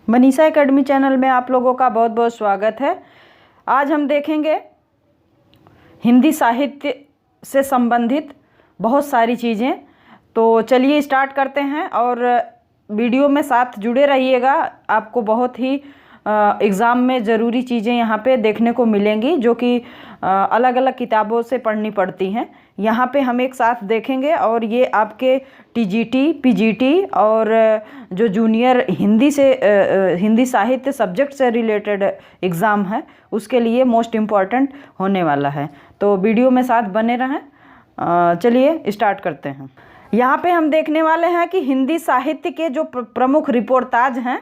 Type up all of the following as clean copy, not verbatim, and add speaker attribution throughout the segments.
Speaker 1: Manisha academy channel में आप लोगों का बहुत बहुत स्वागत है। आज हम देखेंगे हिंदी साहित्य से संबंधित बहुत सारी चीज़ें। तो चलिए स्टार्ट करते हैं और वीडियो में साथ जुड़े रहिएगा। आपको बहुत ही एग्ज़ाम में ज़रूरी चीज़ें यहाँ पे देखने को मिलेंगी जो कि अलग अलग किताबों से पढ़नी पड़ती हैं। यहाँ पे हम एक साथ देखेंगे और ये आपके टीजीटी, पीजीटी और जो जूनियर हिंदी साहित्य सब्जेक्ट से रिलेटेड एग्ज़ाम है उसके लिए मोस्ट इम्पॉर्टेंट होने वाला है। तो वीडियो में साथ बने रहें। चलिए स्टार्ट करते हैं। यहाँ पे हम देखने वाले हैं कि हिंदी साहित्य के जो प्रमुख रिपोर्टाज हैं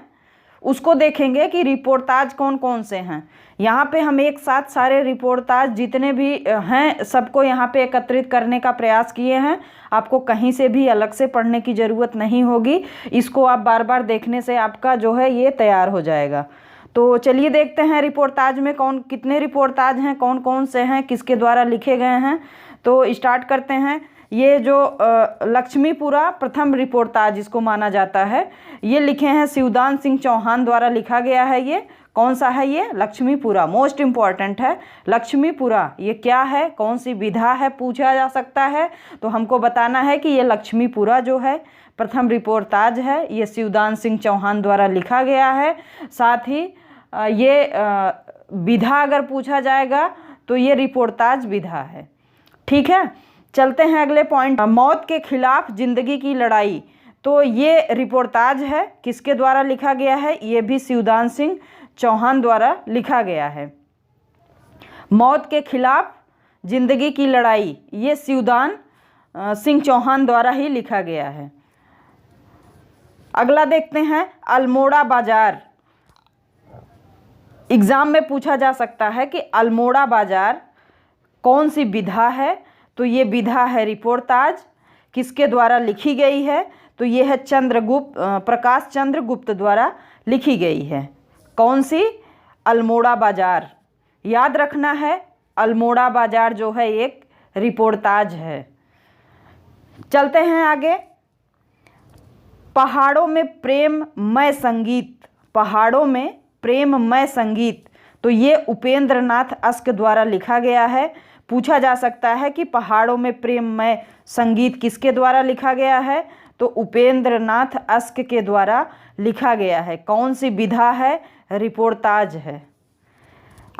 Speaker 1: उसको देखेंगे कि रिपोर्टाज कौन कौन से हैं। यहाँ पे हम एक साथ सारे रिपोर्टाज जितने भी हैं सबको यहाँ पे एकत्रित करने का प्रयास किए हैं। आपको कहीं से भी अलग से पढ़ने की ज़रूरत नहीं होगी। इसको आप बार बार देखने से आपका जो है ये तैयार हो जाएगा। तो चलिए देखते हैं रिपोर्टाज में कितने रिपोर्टाज हैं, कौन कौन से हैं, किसके द्वारा लिखे गए हैं। तो स्टार्ट करते हैं। ये जो लक्ष्मीपुरा प्रथम रिपोर्टाज इसको माना जाता है, ये लिखे हैं शिवदान सिंह चौहान द्वारा लिखा गया है। ये कौन सा है? ये लक्ष्मीपुरा मोस्ट इम्पॉर्टेंट है। लक्ष्मीपुरा ये क्या है, कौन सी विधा है पूछा जा सकता है। तो हमको बताना है कि ये लक्ष्मीपुरा जो है प्रथम रिपोर्टाज है, ये शिवदान सिंह चौहान द्वारा लिखा गया है। साथ ही ये विधा अगर पूछा जाएगा तो ये रिपोर्टाज विधा है। ठीक है, चलते हैं अगले पॉइंट। मौत के खिलाफ जिंदगी की लड़ाई, तो ये रिपोर्टाज है, किसके द्वारा लिखा गया है? ये भी शिवदान सिंह चौहान द्वारा लिखा गया है। मौत के खिलाफ जिंदगी की लड़ाई ये शिवदान सिंह चौहान द्वारा ही लिखा गया है। अगला देखते हैं अल्मोड़ा बाजार। एग्जाम में पूछा जा सकता है कि अल्मोड़ा बाजार कौन सी विधा है। तो ये विधा है रिपोर्टाज। किसके द्वारा लिखी गई है? तो ये है प्रकाश चंद्र गुप्त द्वारा लिखी गई है। कौन सी? अल्मोड़ा बाजार। याद रखना है अल्मोड़ा बाजार जो है एक रिपोर्टाज है। चलते हैं आगे। पहाड़ों में प्रेममय संगीत, पहाड़ों में प्रेममय संगीत, तो ये उपेंद्र नाथ अस्क द्वारा लिखा गया है। पूछा जा सकता है कि पहाड़ों में प्रेममय संगीत किसके द्वारा लिखा गया है? तो उपेंद्र नाथ अस्क के द्वारा लिखा गया है। कौन सी विधा है? रिपोर्टाज है।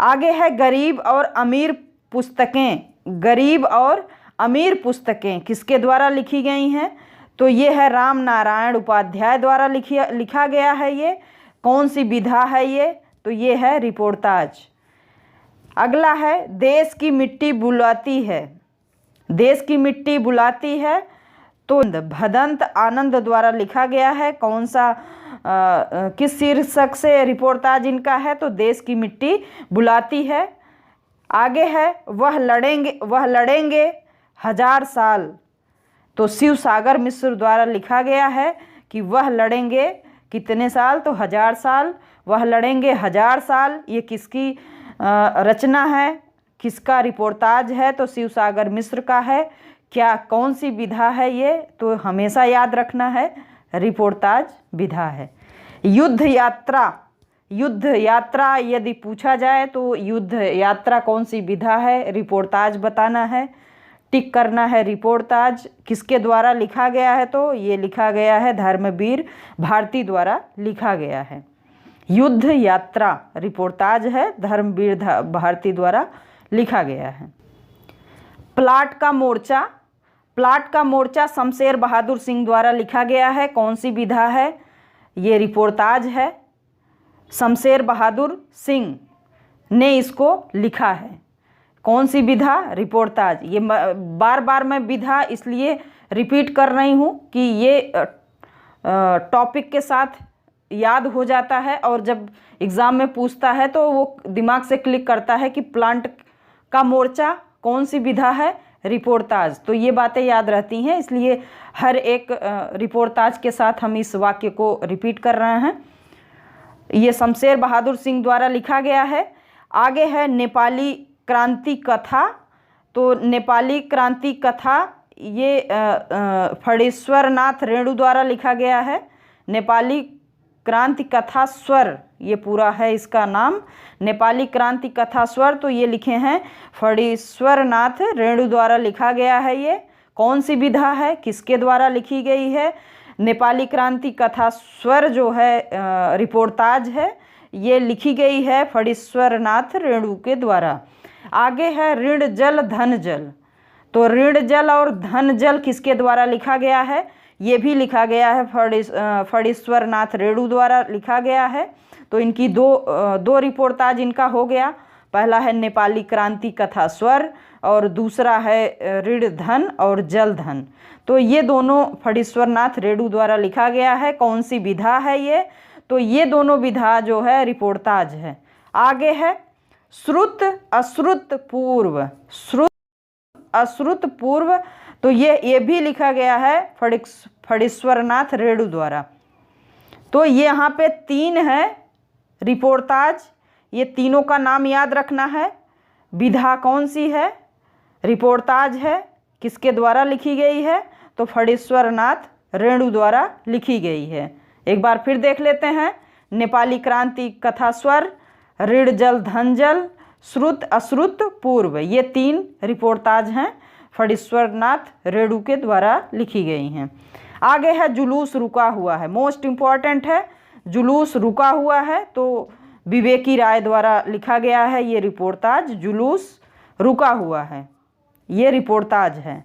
Speaker 1: आगे है गरीब और अमीर पुस्तकें। गरीब और अमीर पुस्तकें किसके द्वारा लिखी गई हैं? तो ये है राम नारायण उपाध्याय द्वारा लिखा गया है। ये कौन सी विधा है ये? तो ये है रिपोर्टाज। अगला है देश की मिट्टी बुलाती है। देश की मिट्टी बुलाती है तो भदंत आनंद द्वारा लिखा गया है। कौन सा किस शीर्षक से रिपोर्टाज इनका है? तो देश की मिट्टी बुलाती है। आगे है वह लड़ेंगे हजार साल, तो शिव सागर मिश्र द्वारा लिखा गया है कि वह लड़ेंगे कितने साल? तो 1000 साल। वह लड़ेंगे 1000 साल ये किसकी रचना है, किसका रिपोर्टाज है? तो शिव सागर मिश्र का है। क्या कौन सी विधा है ये? तो हमेशा याद रखना है रिपोर्टाज विधा है। युद्ध यात्रा यदि पूछा जाए तो युद्ध यात्रा कौन सी विधा है? रिपोर्टाज बताना है, टिक करना है। रिपोर्टाज किसके द्वारा लिखा गया है? तो ये लिखा गया है धर्मवीर भारती द्वारा लिखा गया है। युद्ध यात्रा रिपोर्टाज है, धर्मवीर भारती द्वारा लिखा गया है। प्लाट का मोर्चा शमशेर बहादुर सिंह द्वारा लिखा गया है। कौन सी विधा है? ये रिपोर्टाज है। शमशेर बहादुर सिंह ने इसको लिखा है। कौन सी विधा? रिपोर्टाज। ये बार बार मैं विधा इसलिए रिपीट कर रही हूँ कि ये टॉपिक के साथ याद हो जाता है और जब एग्ज़ाम में पूछता है तो वो दिमाग से क्लिक करता है कि प्लांट का मोर्चा कौन सी विधा है? रिपोर्टाज। तो ये बातें याद रहती हैं, इसलिए हर एक रिपोर्टाज के साथ हम इस वाक्य को रिपीट कर रहे हैं। ये शमशेर बहादुर सिंह द्वारा लिखा गया है। आगे है नेपाली क्रांति कथा। तो नेपाली क्रांति कथा ये फणीश्वर नाथ रेणु द्वारा लिखा गया है। नेपाली क्रांति कथा स्वर, ये पूरा है इसका नाम, नेपाली क्रांति कथा स्वर। तो ये लिखे हैं फणीश्वरनाथ रेणु द्वारा लिखा गया है। ये कौन सी विधा है, किसके द्वारा लिखी गई है? नेपाली क्रांति कथा स्वर जो है रिपोर्टाज है, ये लिखी गई है फणीश्वरनाथ रेणु के द्वारा। आगे है ऋण जल धन जल। तो ऋण जल और धन जल किसके द्वारा लिखा गया है? ये भी लिखा गया है फणीश्वरनाथ रेणु द्वारा लिखा गया है। तो इनकी दो रिपोर्टाज इनका हो गया। पहला है नेपाली क्रांति कथा स्वर और दूसरा है ऋण धन और जल धन। तो ये दोनों फणीश्वरनाथ रेणु द्वारा लिखा गया है। कौन सी विधा है ये? तो ये दोनों विधा जो है रिपोर्टाज है। आगे है श्रुत अश्रुत पूर्व। श्रुत अश्रुत पूर्व, तो ये भी लिखा गया है फणीश्वरनाथ रेणु द्वारा। तो ये यहाँ पे 3 है रिपोर्टाज, ये तीनों का नाम याद रखना है। विधा कौन सी है? रिपोर्टाज है। किसके द्वारा लिखी गई है? तो फणीश्वरनाथ रेणु द्वारा लिखी गई है। एक बार फिर देख लेते हैं। नेपाली क्रांति कथा स्वर, ऋण जल धन जल, श्रुत अश्रुत पूर्व, ये 3 रिपोर्टाज हैं फणीश्वरनाथ रेणु के द्वारा लिखी गई हैं। आगे है जुलूस रुका हुआ है। मोस्ट इम्पॉर्टेंट है, जुलूस रुका हुआ है। तो विवेकी राय द्वारा लिखा गया है ये रिपोर्टाज, जुलूस रुका हुआ है, ये रिपोर्टाज है।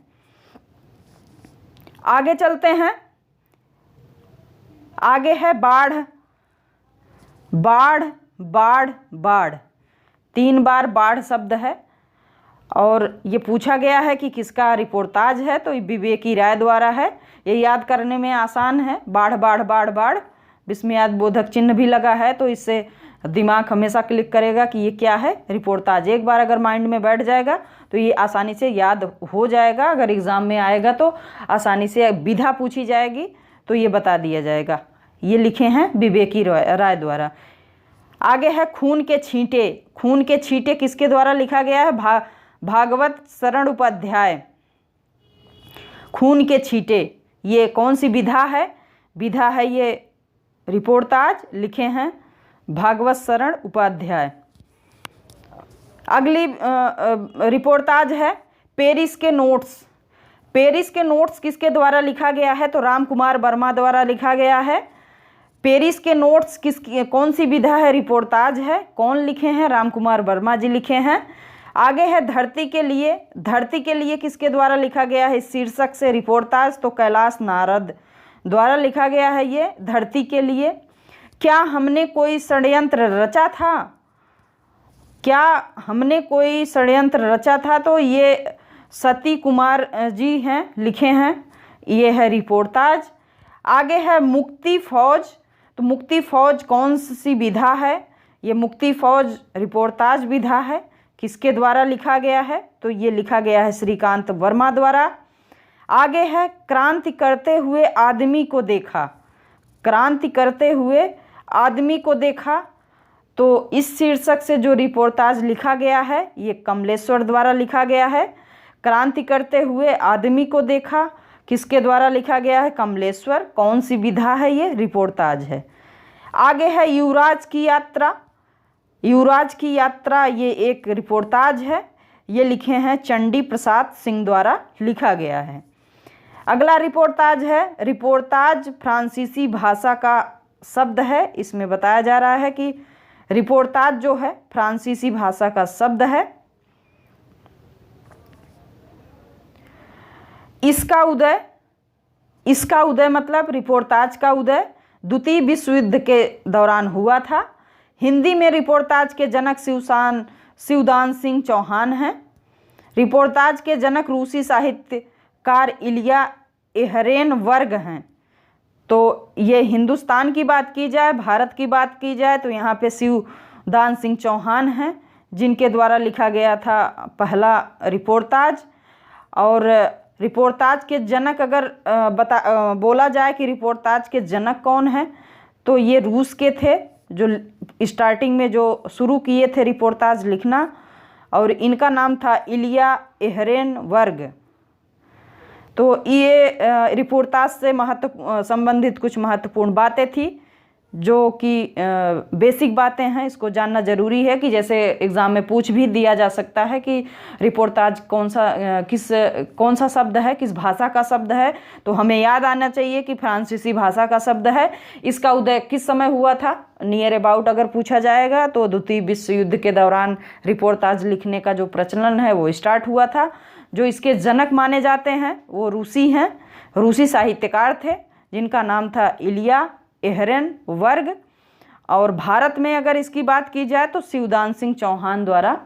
Speaker 1: आगे चलते हैं। आगे है बाढ़। बाढ़ बाढ़ बाढ़, 3 बार बाढ़ शब्द है और ये पूछा गया है कि किसका रिपोर्टाज है? तो विवेकी राय द्वारा है। ये याद करने में आसान है। बाढ़ बाढ़ बाढ़ बाढ़, विस्मयाद बोधक चिन्ह भी लगा है, तो इससे दिमाग हमेशा क्लिक करेगा कि ये क्या है, रिपोर्टाज। एक बार अगर माइंड में बैठ जाएगा तो ये आसानी से याद हो जाएगा। अगर एग्ज़ाम में आएगा तो आसानी से विधा पूछी जाएगी तो ये बता दिया जाएगा। ये लिखे हैं विवेकी राय द्वारा। आगे है खून के छींटे। खून के छींटे किसके द्वारा लिखा गया है? भागवत शरण उपाध्याय। खून के छींटे, ये कौन सी विधा है? विधा है ये रिपोर्टाज, लिखे हैं भागवत शरण उपाध्याय। अगली रिपोर्टाज है पेरिस के नोट्स। पेरिस के नोट्स किसके द्वारा लिखा गया है? तो राम कुमार वर्मा द्वारा लिखा गया है। पेरिस के नोट्स कौन सी विधा है? रिपोर्टाज है। कौन लिखे हैं? राम कुमार वर्मा जी लिखे हैं। आगे है धरती के लिए। धरती के लिए किसके द्वारा लिखा गया है? इस शीर्षक से रिपोर्टाज तो कैलाश नारद द्वारा लिखा गया है ये धरती के लिए। क्या हमने कोई षड्यंत्र रचा था? क्या हमने कोई षड्यंत्र रचा था? तो ये सती कुमार जी हैं, लिखे हैं, ये है रिपोर्टाज। आगे है मुक्ति फौज। तो मुक्ति फौज कौन सी विधा है? ये मुक्ति फौज रिपोर्टाज विधा है। किसके द्वारा लिखा गया है? तो ये लिखा गया है श्रीकांत वर्मा द्वारा। आगे है क्रांति करते हुए आदमी को देखा। क्रांति करते हुए आदमी को देखा, तो इस शीर्षक से जो रिपोर्टाज लिखा गया है ये कमलेश्वर द्वारा लिखा गया है। क्रांति करते हुए आदमी को देखा किसके द्वारा लिखा गया है? कमलेश्वर। कौन सी विधा है? ये रिपोर्टाज है। आगे है युवराज की यात्रा। युवराज की यात्रा ये एक रिपोर्टाज है, ये लिखे हैं चंडी प्रसाद सिंह द्वारा लिखा गया है। अगला रिपोर्टाज है रिपोर्टाज फ्रांसीसी भाषा का शब्द है। इसमें बताया जा रहा है कि रिपोर्टाज जो है फ्रांसीसी भाषा का शब्द है। इसका उदय, इसका उदय मतलब रिपोर्टाज का उदय द्वितीय विश्व युद्ध के दौरान हुआ था। हिंदी में रिपोर्टाज के जनक शिवदान सिंह चौहान हैं। रिपोर्टाज के जनक रूसी साहित्यकार इलिया एहरेनवर्ग हैं। तो ये हिंदुस्तान की बात की जाए, भारत की बात की जाए तो यहाँ पे शिवदान सिंह चौहान हैं जिनके द्वारा लिखा गया था पहला रिपोर्टाज। और रिपोर्टाज के जनक अगर बोला जाए कि रिपोर्टाज के जनक कौन हैं, तो ये रूस के थे जो स्टार्टिंग में जो शुरू किए थे रिपोर्टाज लिखना, और इनका नाम था इलिया एहरेनवर्ग। तो ये रिपोर्टाज से संबंधित कुछ महत्वपूर्ण बातें थी जो कि बेसिक बातें हैं, इसको जानना ज़रूरी है कि जैसे एग्ज़ाम में पूछ भी दिया जा सकता है कि रिपोर्टाज कौन सा शब्द है, किस भाषा का शब्द है। तो हमें याद आना चाहिए कि फ्रांसीसी भाषा का शब्द है। इसका उदय किस समय हुआ था, नियर अबाउट अगर पूछा जाएगा तो द्वितीय विश्व युद्ध के दौरान रिपोर्टाज लिखने का जो प्रचलन है वो स्टार्ट हुआ था। जो इसके जनक माने जाते हैं वो रूसी हैं, रूसी साहित्यकार थे जिनका नाम था इलिया एहरेनबर्ग। और भारत में अगर इसकी बात की जाए तो शिवदान सिंह चौहान द्वारा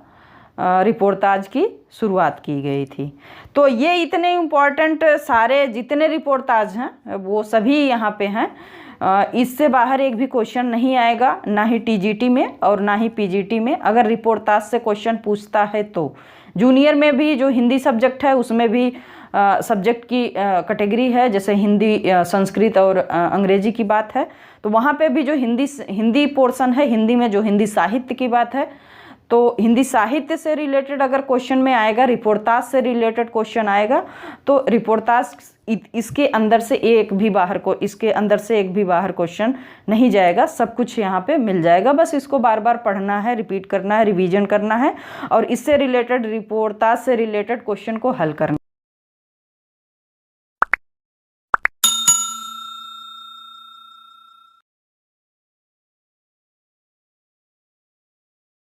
Speaker 1: रिपोर्टाज की शुरुआत की गई थी। तो ये इतने इम्पोर्टेंट सारे जितने रिपोर्टाज हैं वो सभी यहाँ पे हैं। इससे बाहर एक भी क्वेश्चन नहीं आएगा, ना ही टीजीटी में और ना ही पीजीटी में। अगर रिपोर्टाज से क्वेश्चन पूछता है तो जूनियर में भी जो हिंदी सब्जेक्ट है उसमें भी सब्जेक्ट की कैटेगरी है, जैसे हिंदी, संस्कृत और अंग्रेजी की बात है, तो वहाँ पे भी जो हिंदी पोर्शन है, हिंदी में जो हिंदी साहित्य की बात है, तो हिंदी साहित्य से रिलेटेड अगर क्वेश्चन में आएगा, रिपोर्टाज से रिलेटेड क्वेश्चन आएगा, तो रिपोर्टाज इसके अंदर से एक भी बाहर क्वेश्चन नहीं जाएगा। सब कुछ यहाँ पे मिल जाएगा, बस इसको बार बार पढ़ना है, रिपीट करना है, रिवीजन करना है और इससे रिलेटेड रिपोर्टाज से रिलेटेड क्वेश्चन को हल करना।